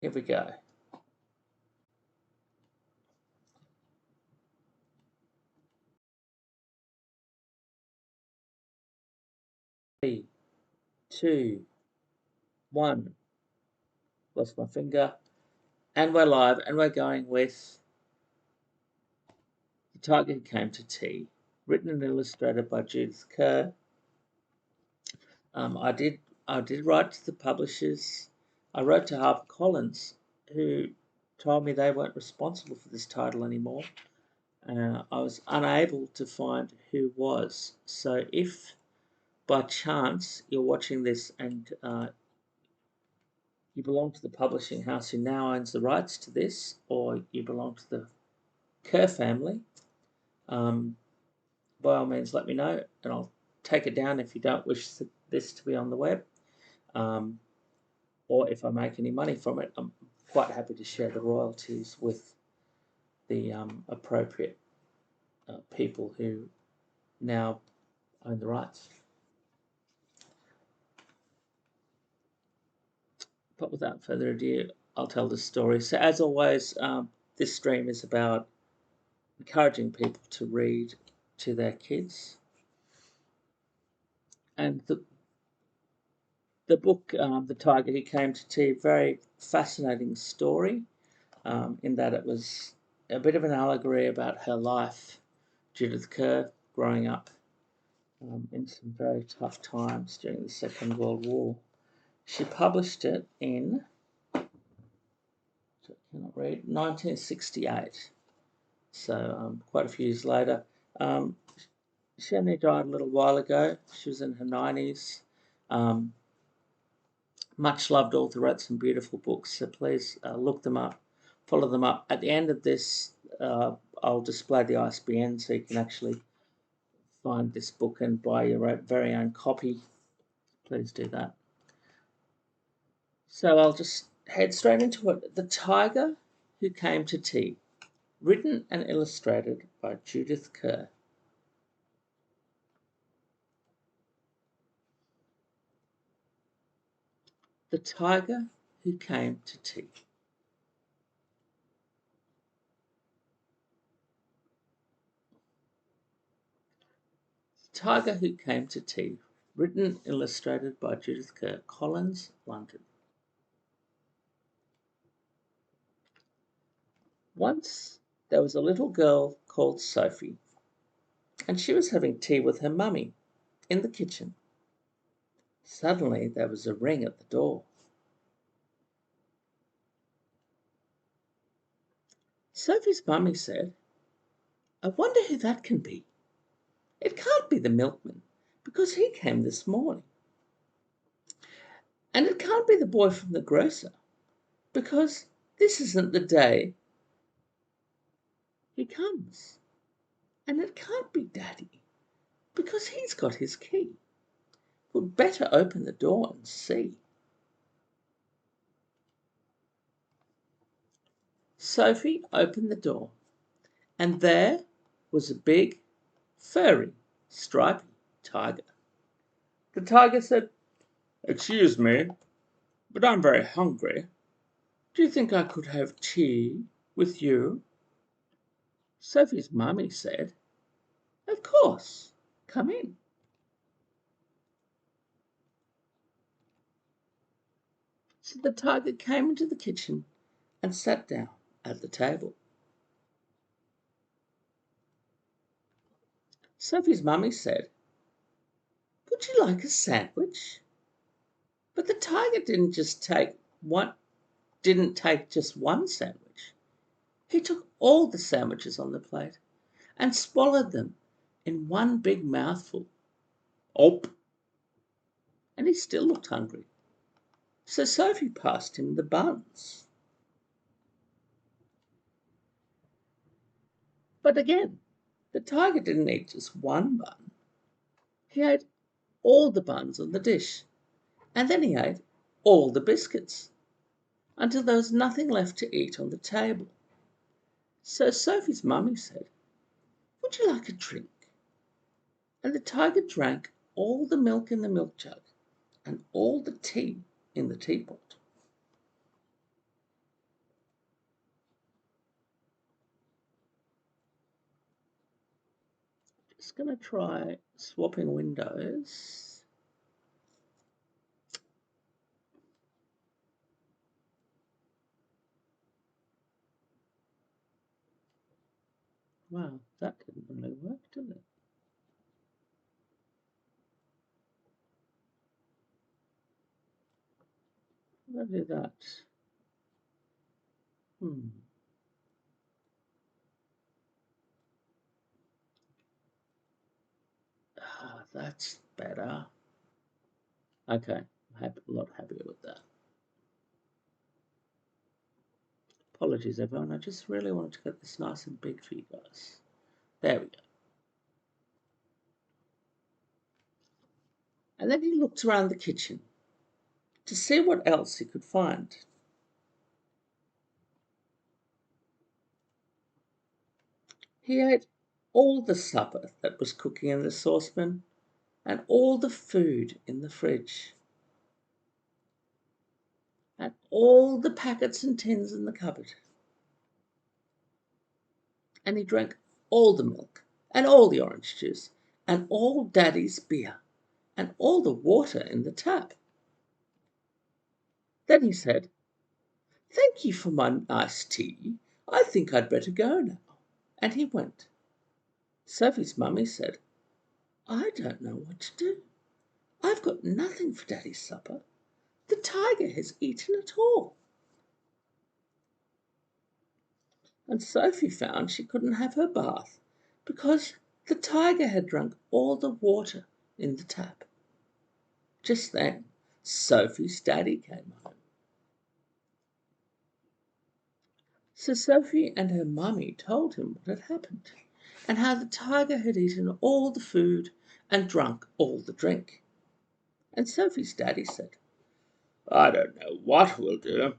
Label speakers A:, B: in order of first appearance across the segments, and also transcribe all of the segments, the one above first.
A: Here we go. Three, two, one. Lost my finger. And we're live, and we're going with The Tiger Who Came to Tea, written and illustrated by Judith Kerr. I did write to the publishers. I wrote to HarperCollins, who told me they weren't responsible for this title anymore. I was unable to find who was. So if by chance you're watching this and you belong to the publishing house who now owns the rights to this, or you belong to the Kerr family, by all means let me know and I'll take it down if you don't wish this to be on the web. Or if I make any money from it, I'm quite happy to share the royalties with the appropriate people who now own the rights. But without further ado, I'll tell the story. So as always, this stream is about encouraging people to read to their kids. And the book, The Tiger Who Came to Tea, very fascinating story in that it was a bit of an allegory about her life, Judith Kerr, growing up in some very tough times during the Second World War. She published it in, I cannot read, 1968, so quite a few years later. She only died a little while ago. She was in her 90s. Much loved author, wrote some beautiful books, so please look them up, follow them up. At the end of this, I'll display the ISBN so you can actually find this book and buy your very own copy. Please do that. So I'll just head straight into it. The Tiger Who Came to Tea, written and illustrated by Judith Kerr. The Tiger Who Came to Tea. The Tiger Who Came to Tea, written and illustrated by Judith Kerr, Collins, London. Once there was a little girl called Sophie, and she was having tea with her mummy in the kitchen. Suddenly there was a ring at the door. Sophie's mummy said, "I wonder who that can be. It can't be the milkman, because he came this morning. And it can't be the boy from the grocer, because this isn't the day he comes. And it can't be Daddy, because he's got his key. We'd better open the door and see." Sophie opened the door, and there was a big, furry, stripy tiger. The tiger said, "Excuse me, but I'm very hungry. Do you think I could have tea with you?" Sophie's mummy said, "Of course, come in." So the tiger came into the kitchen and sat down at the table. Sophie's mummy said, "Would you like a sandwich?" But the tiger didn't take just one sandwich. He took all the sandwiches on the plate and swallowed them in one big mouthful. Op! And he still looked hungry. So Sophie passed him the buns. But again, the tiger didn't eat just one bun. He ate all the buns on the dish, and then he ate all the biscuits, until there was nothing left to eat on the table. So Sophie's mummy said, "Would you like a drink?" And the tiger drank all the milk in the milk jug and all the tea in the teapot. just going to try swapping windows. Wow, that didn't really work, did it? I'm going to do that. That's better. Okay, I'm a lot happier with that. Apologies, everyone. I just really wanted to get this nice and big for you guys. There we go. And then he looked around the kitchen to see what else he could find. He ate all the supper that was cooking in the saucepan and all the food in the fridge and all the packets and tins in the cupboard. And he drank all the milk and all the orange juice and all Daddy's beer and all the water in the tap. Then he said, "Thank you for my nice tea. I think I'd better go now." And he went. Sophie's mummy said, "I don't know what to do. I've got nothing for Daddy's supper. The tiger has eaten it all." And Sophie found she couldn't have her bath because the tiger had drunk all the water in the tap. Just then, Sophie's daddy came home. So Sophie and her mummy told him what had happened and how the tiger had eaten all the food and drunk all the drink. And Sophie's daddy said, "I don't know what we'll do.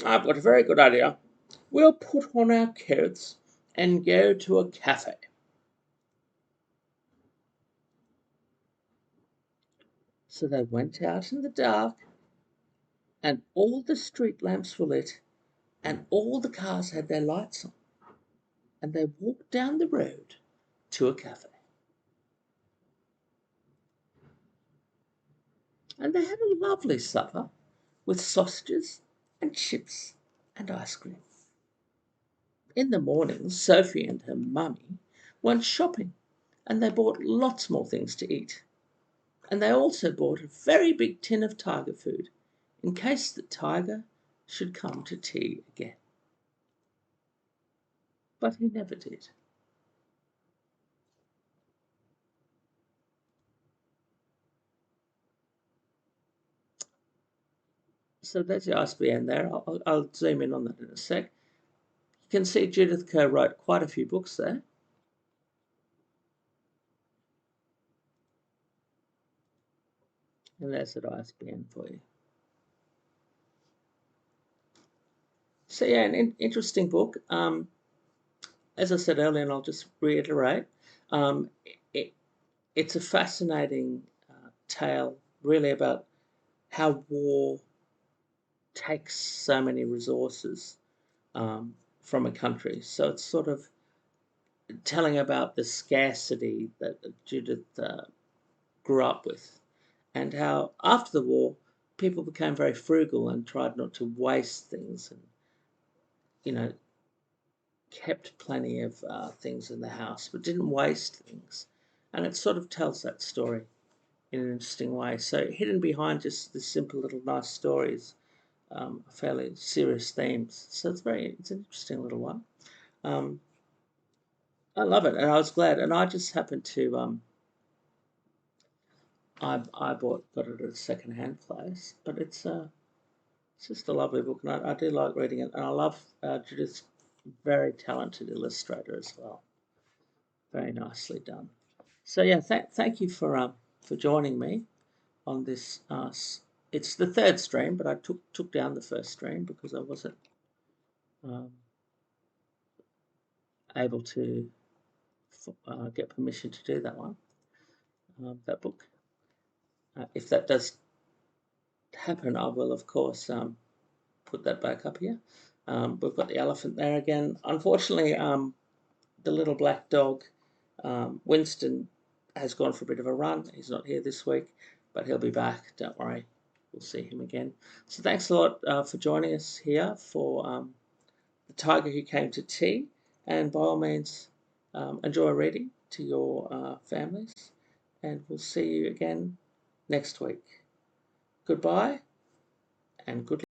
A: I've got a very good idea. We'll put on our coats and go to a cafe." So they went out in the dark, and all the street lamps were lit, and all the cars had their lights on, and they walked down the road to a cafe. And they had a lovely supper with sausages and chips and ice cream. In the morning, Sophie and her mummy went shopping, and they bought lots more things to eat. And they also bought a very big tin of tiger food in case the tiger should come to tea again. But he never did. So there's the ISBN there. I'll zoom in on that in a sec. You can see Judith Kerr wrote quite a few books there. And there's that ISBN for you. So yeah, an interesting book. As I said earlier, and I'll just reiterate, it's a fascinating tale, really, about how war takes so many resources from a country. So it's sort of telling about the scarcity that Judith grew up with, and how after the war people became very frugal and tried not to waste things, and kept plenty of things in the house but didn't waste things. And it sort of tells that story in an interesting way. So hidden behind just the simple little nice stories, fairly serious themes. So it's an interesting little one. I love it, and I was glad. And I just happened to I got it at a second-hand place, but it's just a lovely book, and I do like reading it. And I love Judith's very talented illustrator as well. Very nicely done. So yeah, thank you for joining me on this. It's the third stream, but I took down the first stream because I wasn't able to get permission to do that one, that book. If that does happen, I will of course put that back up here. We've got the elephant there again. Unfortunately, the little black dog Winston has gone for a bit of a run. He's not here this week, but he'll be back. Don't worry. We'll see him again. So thanks a lot for joining us here for The Tiger Who Came to Tea. And by all means, enjoy reading to your families. And we'll see you again next week. Goodbye and good luck.